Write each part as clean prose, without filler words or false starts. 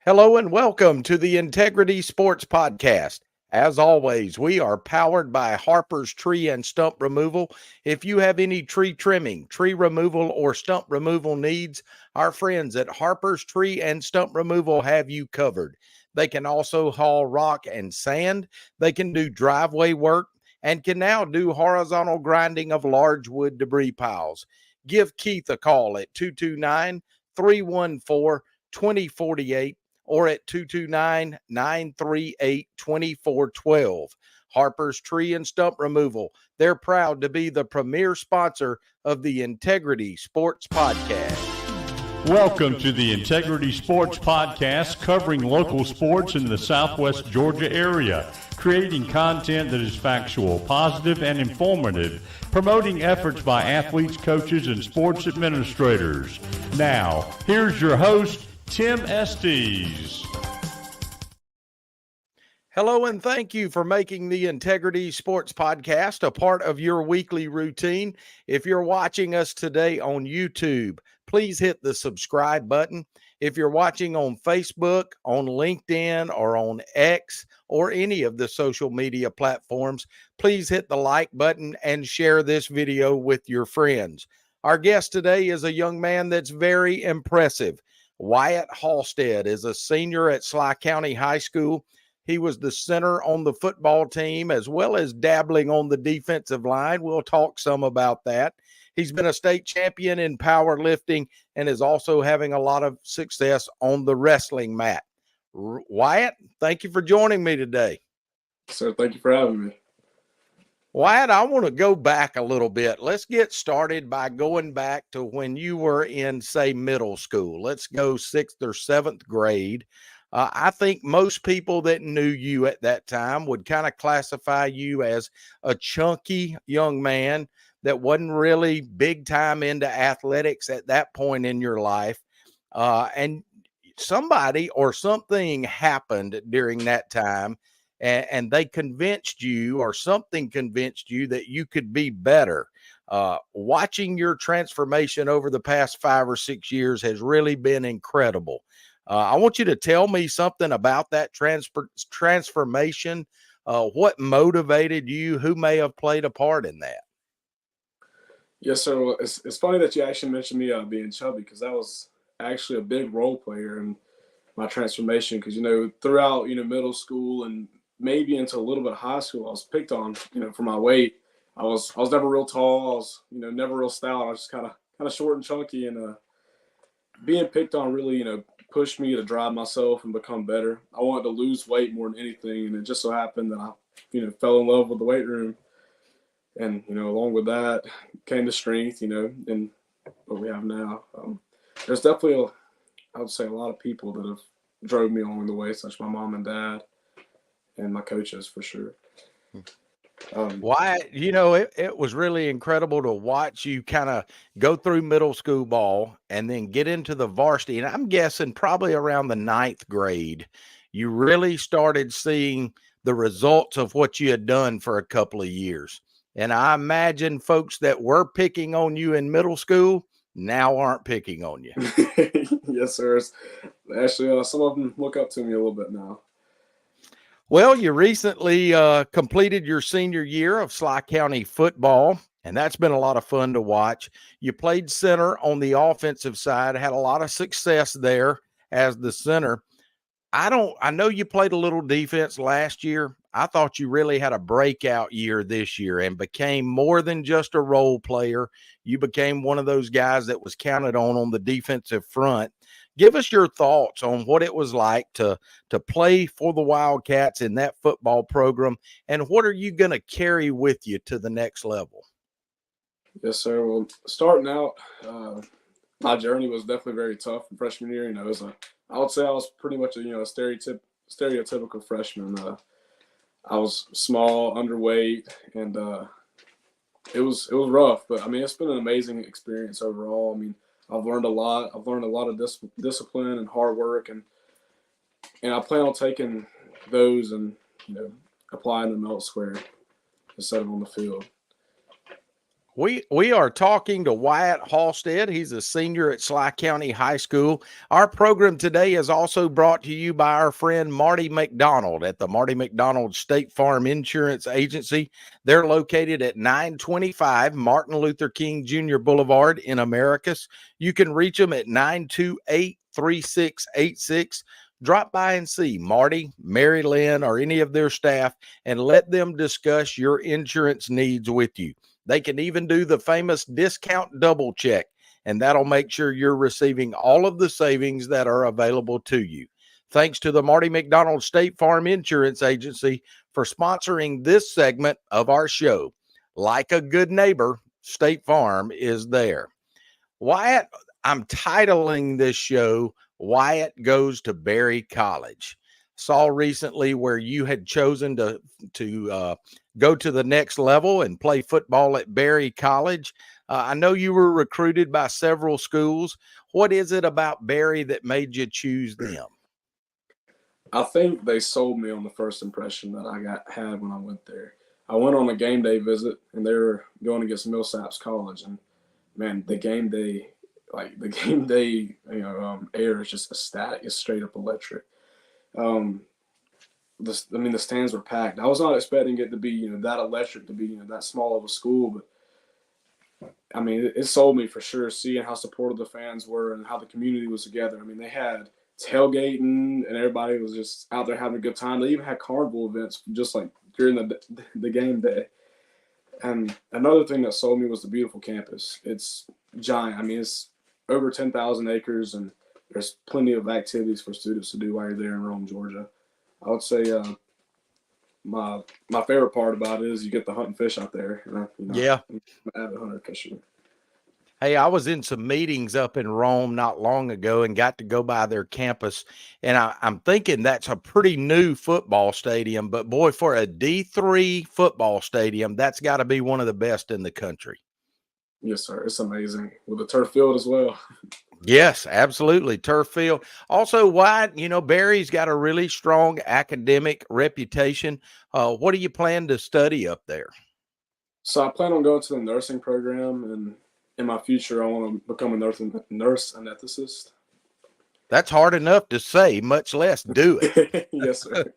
Hello and welcome to the Integrity Sports Podcast. As always, we are powered by Harper's Tree and Stump Removal. If you have any tree trimming, tree removal, or stump removal needs, our friends at Harper's Tree and Stump Removal have you covered. They can also haul rock and sand. They can do driveway work and can now do horizontal grinding of large wood debris piles. Give Keith a call at 229 314 2048 or at 229-938-2412. Harper's Tree and Stump Removal. They're proud to be the premier sponsor of the Integrity Sports Podcast. Welcome to the Integrity Sports Podcast, covering local sports in the Southwest Georgia area, creating content that is factual, positive, and informative, promoting efforts by athletes, coaches, and sports administrators. Now, here's your host, Tim Estes. Hello, and thank you for making the Integrity Sports Podcast a part of your weekly routine. If you're watching us today on YouTube, please hit the subscribe button. If you're watching on Facebook, on LinkedIn, or on X, or any of the social media platforms, please hit the like button and share this video with your friends. Our guest today is a young man that's very impressive. Wyatt Halstead is a senior at Schley County High School. He was the center on the football team as well as dabbling on the defensive line. We'll talk some about that. He's been a state champion in powerlifting and is also having a lot of success on the wrestling mat. Wyatt, thank you for joining me today. Sir, thank you for having me. Wyatt, I want to go back a little bit. Let's get started by going back to when you were in, say, middle school. Let's go 6th or 7th grade. I think most people that knew you at that time would kind of classify you as a chunky young man that wasn't really big time into athletics at that point in your life. And somebody or something happened during that time, and they convinced you, or something convinced you, that you could be better. Watching your transformation over the past 5 or 6 years has really been incredible. I want you to tell me something about that transformation. What motivated you? Who may have played a part in that? Yes, sir. Well, it's funny that you actually mentioned me being chubby, because that was actually a big role player in my transformation. Because, throughout, middle school and maybe into a little bit of high school, I was picked on, for my weight. I was never real tall. I was, never real stout. I was just kind of short and chunky, and being picked on really, pushed me to drive myself and become better. I wanted to lose weight more than anything, and it just so happened that I, fell in love with the weight room. And, along with that came the strength, and what we have now. There's definitely, I would say, a lot of people that have drove me along the way, such as my mom and dad and my coaches, for sure. Why, it was really incredible to watch you kind of go through middle school ball and then get into the varsity. And I'm guessing probably around the 9th grade, you really started seeing the results of what you had done for a couple of years. And I imagine folks that were picking on you in middle school now aren't picking on you. Yes, sir. Actually, some of them look up to me a little bit now. Well, you recently completed your senior year of Schley County football, and that's been a lot of fun to watch. You played center on the offensive side, had a lot of success there as the center. I know you played a little defense last year. I thought you really had a breakout year this year and became more than just a role player. You became one of those guys that was counted on the defensive front. Give us your thoughts on what it was like to play for the Wildcats in that football program, and what are you going to carry with you to the next level? Yes, sir. Well, starting out, my journey was definitely very tough in freshman year. I would say I was pretty much a stereotypical freshman. I was small, underweight, and it was rough. But it's been an amazing experience overall. I've learned a lot. I've learned a lot of discipline and hard work, and I plan on taking those and applying them elsewhere instead of on the field. We are talking to Wyatt Halstead. He's a senior at Schley County High School. Our program today is also brought to you by our friend Marty McDonald at the Marty McDonald State Farm Insurance Agency. They're located at 925 Martin Luther King Jr. Boulevard in Americus. You can reach them at 928-3686. Drop by and see Marty, Mary Lynn, or any of their staff and let them discuss your insurance needs with you. They can even do the famous discount double check, and that'll make sure you're receiving all of the savings that are available to you. Thanks to the Marty McDonald State Farm Insurance Agency for sponsoring this segment of our show. Like a good neighbor, State Farm is there. Wyatt, I'm titling this show, Wyatt Goes to Berry College. Saw recently where you had chosen to go to the next level and play football at Berry College. I know you were recruited by several schools. What is it about Berry that made you choose them? I think they sold me on the first impression that I had when I went there. I went on a game day visit, and they were going against Millsaps College, and man, the game day air is just ecstatic. It's straight up electric. The stands were packed. I was not expecting it to be, that electric, to be, that small of a school, but I mean, it sold me for sure, seeing how supportive the fans were and how the community was together. I mean, they had tailgating and everybody was just out there having a good time. They even had carnival events just like during the game day. And another thing that sold me was the beautiful campus. It's giant. I mean, it's over 10,000 acres, and there's plenty of activities for students to do while you're there in Rome, Georgia. I would say my favorite part about it is you get to hunt and fish out there. Yeah. I'm an avid hunter fisherman. Hey, I was in some meetings up in Rome not long ago and got to go by their campus. And I'm thinking that's a pretty new football stadium. But boy, for a D3 football stadium, that's got to be one of the best in the country. Yes, sir. It's amazing. With the turf field as well. Yes, absolutely. Turf field. Also, Wyatt, Berry's got a really strong academic reputation. What do you plan to study up there? So I plan on going to the nursing program, and in my future, I want to become a nurse anesthetist. That's hard enough to say, much less do it. Yes, sir.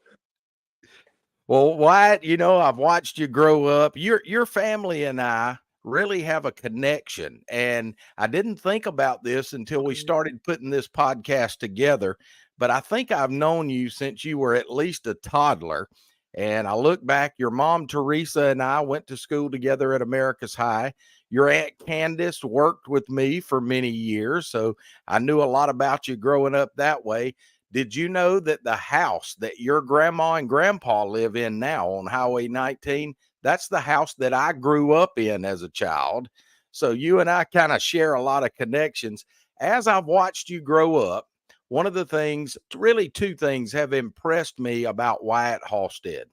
Well, Wyatt, I've watched you grow up. Your family and I really have a connection. And I didn't think about this until we started putting this podcast together. But I think I've known you since you were at least a toddler. And I look back, your mom, Teresa, and I went to school together at Americus High. Your Aunt Candace worked with me for many years, so I knew a lot about you growing up that way. Did you know that the house that your grandma and grandpa live in now on Highway 19, that's the house that I grew up in as a child? So you and I kind of share a lot of connections. As I've watched you grow up, one of the things, really two things, have impressed me about Wyatt Halstead.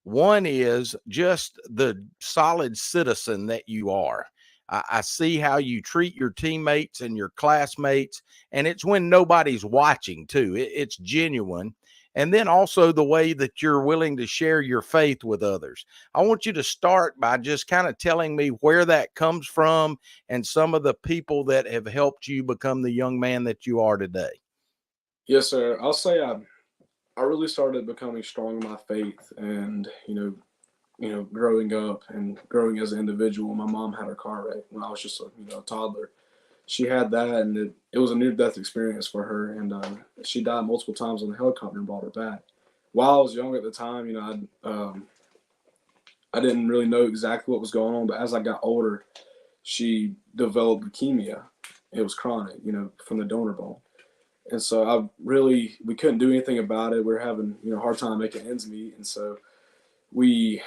One is just the solid citizen that you are. I see how you treat your teammates and your classmates, and it's when nobody's watching too. It's genuine. And then also the way that you're willing to share your faith with others. I want you to start by just kind of telling me where that comes from and some of the people that have helped you become the young man that you are today. Yes, sir. I'll say I really started becoming strong in my faith, and growing up and growing as an individual. My mom had her car wreck when I was just a toddler. She had that, and it was a near-death experience for her, and she died multiple times on the helicopter and brought her back. While I was young at the time, I didn't really know exactly what was going on, but as I got older, she developed leukemia. It was chronic, from the donor bone. And so we couldn't do anything about it. We were having, a hard time making ends meet. And so we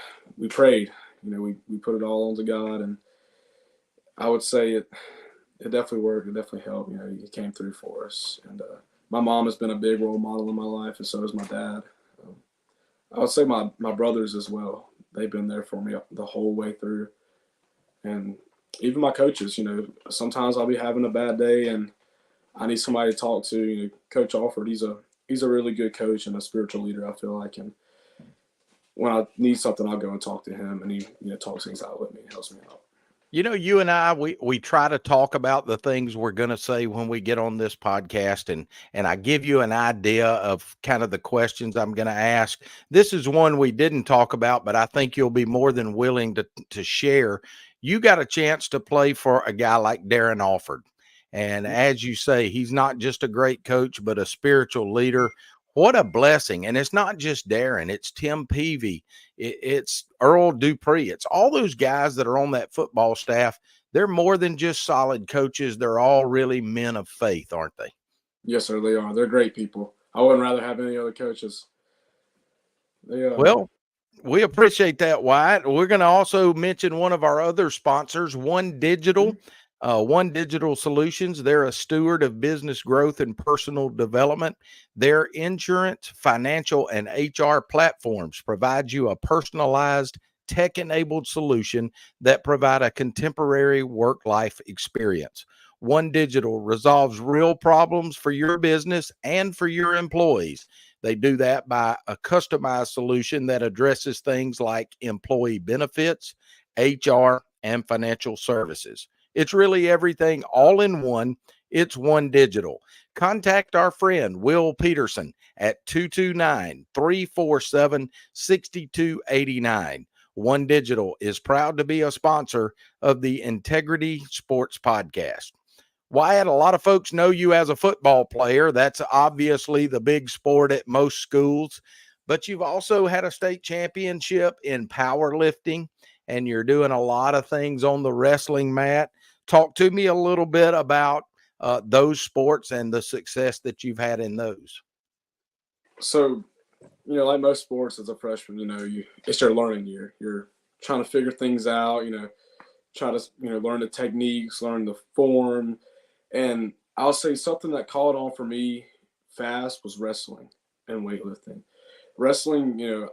prayed, we put it all onto God. And I would say it definitely worked. It definitely helped. He came through for us. And my mom has been a big role model in my life, and so has my dad. I would say my brothers as well. They've been there for me the whole way through. And even my coaches, sometimes I'll be having a bad day and I need somebody to talk to. Coach Alford, he's a really good coach and a spiritual leader, I feel like. And when I need something, I'll go and talk to him, and he talks things out with me, helps me out. You know, you and I, we try to talk about the things we're going to say when we get on this podcast, and I give you an idea of kind of the questions I'm going to ask. This is one we didn't talk about, but I think you'll be more than willing to share. You got a chance to play for a guy like Darren Alford, and as you say, he's not just a great coach, but a spiritual leader. What a blessing! And it's not just Darren; it's Tim Peavy, it's Earl Dupree. It's all those guys that are on that football staff. They're more than just solid coaches. They're all really men of faith, aren't they? Yes, sir, they are. They're great people. I wouldn't rather have any other coaches. They Well, we appreciate that, Wyatt. We're going to also mention one of our other sponsors, One Digital. One Digital Solutions. They're a steward of business growth and personal development. Their insurance, financial, and HR platforms provide you a personalized, tech-enabled solution that provide a contemporary work-life experience. One Digital resolves real problems for your business and for your employees. They do that by a customized solution that addresses things like employee benefits, HR, and financial services. It's really everything all in one. It's One Digital. Contact our friend Will Peterson at 229-347-6289. One Digital is proud to be a sponsor of the Integrity Sports Podcast. Wyatt, a lot of folks know you as a football player. That's obviously the big sport at most schools, but you've also had a state championship in powerlifting, and you're doing a lot of things on the wrestling mat. Talk to me a little bit about those sports and the success that you've had in those. So, like most sports as a freshman, it's your learning year. You're trying to figure things out, try to, learn the techniques, learn the form. And I'll say something that caught on for me fast was wrestling and weightlifting. Wrestling,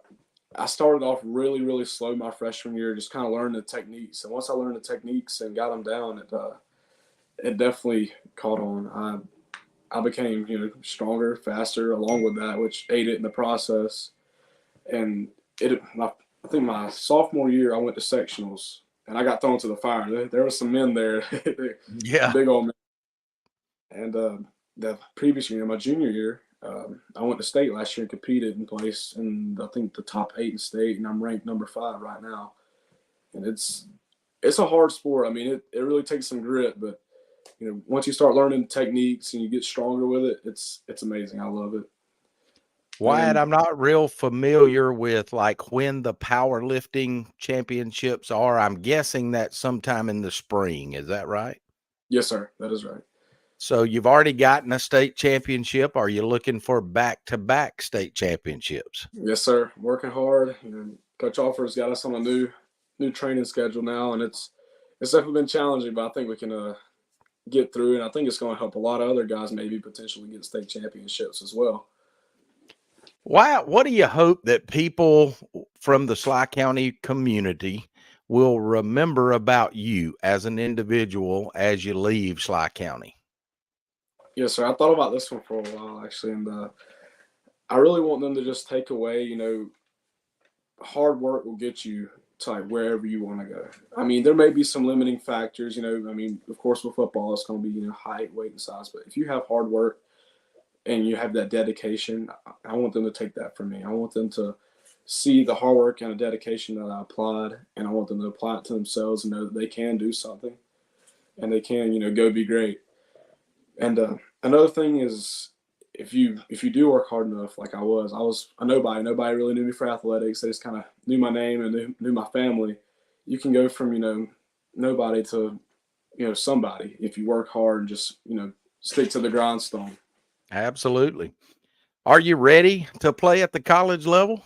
I started off really, really slow my freshman year, just kind of learning the techniques. And once I learned the techniques and got them down, it definitely caught on. I became, stronger, faster along with that, which aided in the process. And I think my sophomore year, I went to sectionals and I got thrown to the fire. There were some men there, Yeah. big old men. And the previous year, my junior year, I went to state last year and competed and placed in, I think, the top 8 in state, and I'm ranked number 5 right now. And it's a hard sport. I mean, it really takes some grit, but once you start learning techniques and you get stronger with it, it's amazing. I love it. Wyatt, And I'm not real familiar with like when the powerlifting championships are. I'm guessing that sometime in the spring. Is that right? yes, sir, that is right. So you've already gotten a state championship. Are you looking for back-to-back state championships? Yes, sir. Working hard. Coach Alford's got us on a new training schedule now, and it's definitely been challenging, but I think we can get through, and I think it's going to help a lot of other guys maybe potentially get state championships as well. Wyatt, what do you hope that people from the Schley County community will remember about you as an individual as you leave Schley County? Yes, sir. I thought about this one for a while, actually, and I really want them to just take away, hard work will get you to like wherever you want to go. I mean, there may be some limiting factors, I mean, of course, with football, it's going to be, height, weight, and size. But if you have hard work and you have that dedication, I want them to take that from me. I want them to see the hard work and the dedication that I applied, and I want them to apply it to themselves and know that they can do something and they can, go be great. And another thing is, if you do work hard enough, like I was a nobody. Nobody really knew me for athletics. They just kind of knew my name and knew my family. You can go from nobody to somebody if you work hard and just stick to the grindstone. Absolutely. Are you ready to play at the college level?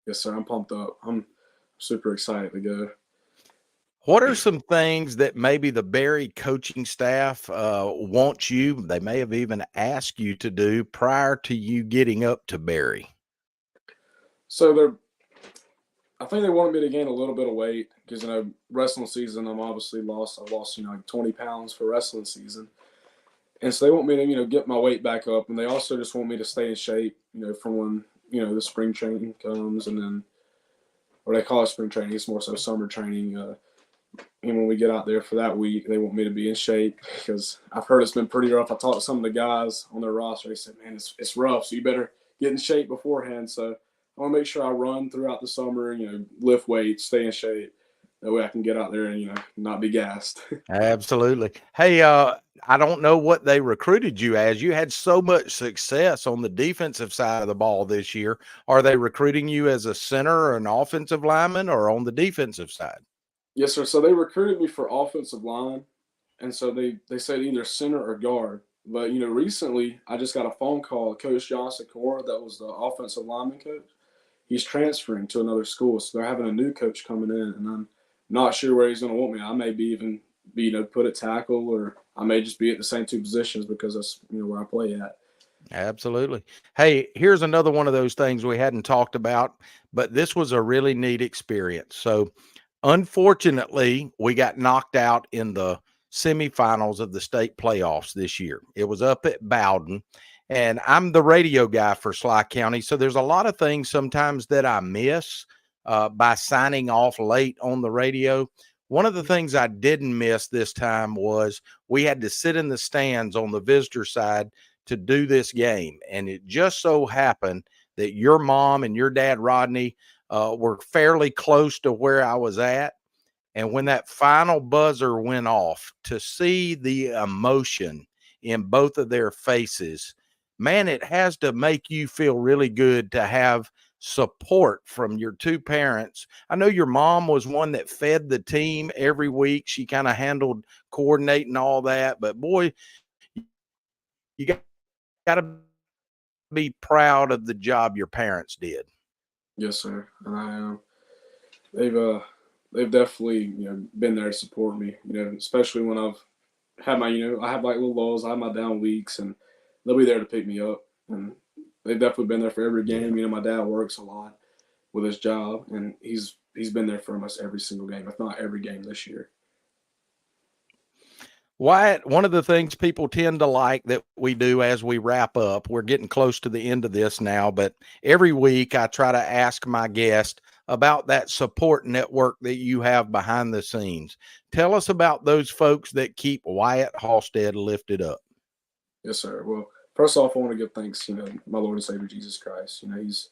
Yes, sir. I'm pumped up. I'm super excited to go. What are some things that maybe the Berry coaching staff wants you, they may have even asked you to do prior to you getting up to Berry? So I think they wanted me to gain a little bit of weight because, wrestling season, I've lost, like 20 pounds for wrestling season. And so they want me to, get my weight back up. And they also just want me to stay in shape, for when, the spring training comes, and then, or they call it spring training, it's more so summer training. and when we get out there for that week, they want me to be in shape because I've heard it's been pretty rough. I talked to some of the guys on their roster. They said, man, it's rough, so you better get in shape beforehand. So I want to make sure I run throughout the summer, lift weights, stay in shape. That way I can get out there and, not be gassed. Absolutely. Hey, I don't know what they recruited you as. You had so much success on the defensive side of the ball this year. Are they recruiting you as a center or an offensive lineman or on the defensive side? Yes, sir. So they recruited me for offensive line. And so they said either center or guard. But, recently I just got a phone call. Coach Johnson Cora, that was the offensive lineman coach, he's transferring to another school. So they're having a new coach coming in, and I'm not sure where he's going to want me. I may be even be, put at tackle, or I may just be at the same two positions because that's, where I play at. Absolutely. Hey, here's another one of those things we hadn't talked about, but this was a really neat experience. So, unfortunately, we got knocked out in the semifinals of the state playoffs this year. It was up at Bowden, and I'm the radio guy for Schley County. So there's a lot of things sometimes that I miss by signing off late on the radio. One of the things I didn't miss this time was we had to sit in the stands on the visitor side to do this game. And it just so happened that your mom and your dad, Rodney, were fairly close to where I was at. And when that final buzzer went off, to see the emotion in both of their faces, man, it has to make you feel really good to have support from your two parents. I know your mom was one that fed the team every week. She kind of handled coordinating all that. But boy, you got to be proud of the job your parents did. Yes, sir. And I am. They've definitely been there to support me. Especially when I've had my I have like little lulls, I have my down weeks, and they'll be there to pick me up. And they've definitely been there for every game. My dad works a lot with his job, and he's been there for almost every single game, if not every game this year. Wyatt, one of the things people tend to like that we do as we wrap up, we're getting close to the end of this now, but every week I try to ask my guest about that support network that you have behind the scenes. Tell us about those folks that keep Wyatt Halstead lifted up. Yes, sir. Well, first off, I want to give thanks, my Lord and Savior Jesus Christ. He's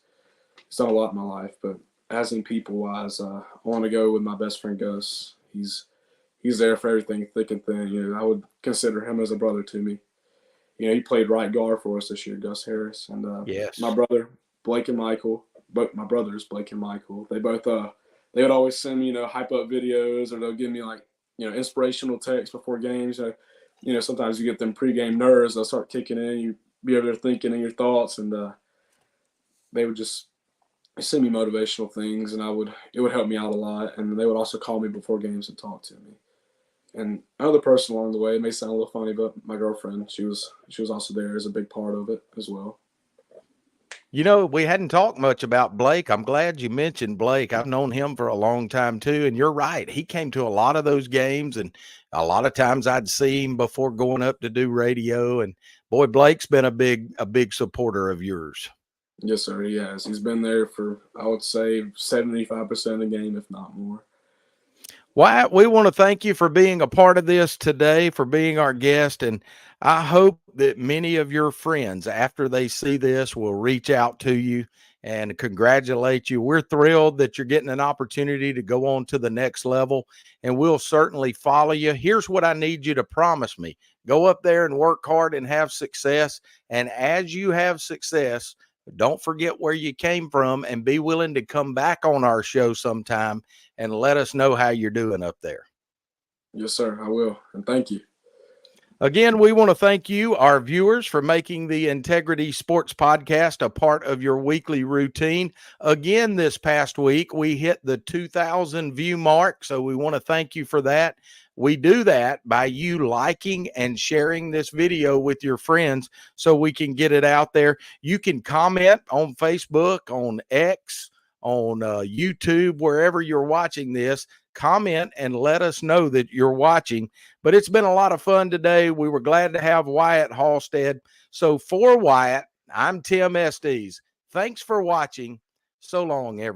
done a lot in my life, but as in people wise, I want to go with my best friend Gus. He's there for everything, thick and thin. I would consider him as a brother to me. He played right guard for us this year, Gus Harris, and yes, my brother Blake and Michael. But my brothers Blake and Michael, they both they would always send me hype up videos, or they'll give me like inspirational texts before games. Sometimes you get them pregame nerves. They'll start kicking in. You be over there thinking in your thoughts, and they would just send me motivational things, and it would help me out a lot. And they would also call me before games and talk to me. And another person along the way, it may sound a little funny, but my girlfriend, she was also there as a big part of it as well. We hadn't talked much about Blake. I'm glad you mentioned Blake. I've known him for a long time too. And you're right. He came to a lot of those games, and a lot of times I'd see him before going up to do radio. And boy, Blake's been a big supporter of yours. Yes, sir. He has. He's been there for, I would say, 75% of the game, if not more. Wyatt, we want to thank you for being a part of this today, for being our guest. And I hope that many of your friends, after they see this, will reach out to you and congratulate you. We're thrilled that you're getting an opportunity to go on to the next level, and we'll certainly follow you. Here's what I need you to promise me. Go up there and work hard and have success. And as you have success, don't forget where you came from, and be willing to come back on our show sometime and let us know how you're doing up there. Yes, sir, I will. And thank you. Again, we want to thank you, our viewers, for making the Integrity Sports Podcast a part of your weekly routine. Again, this past week, we hit the 2,000 view mark, so we want to thank you for that. We do that by you liking and sharing this video with your friends so we can get it out there. You can comment on Facebook, on X, on YouTube, wherever you're watching this. Comment and let us know that you're watching. But it's been a lot of fun today. We were glad to have Wyatt Halstead. So for Wyatt, I'm Tim Estes. Thanks for watching. So long, everyone.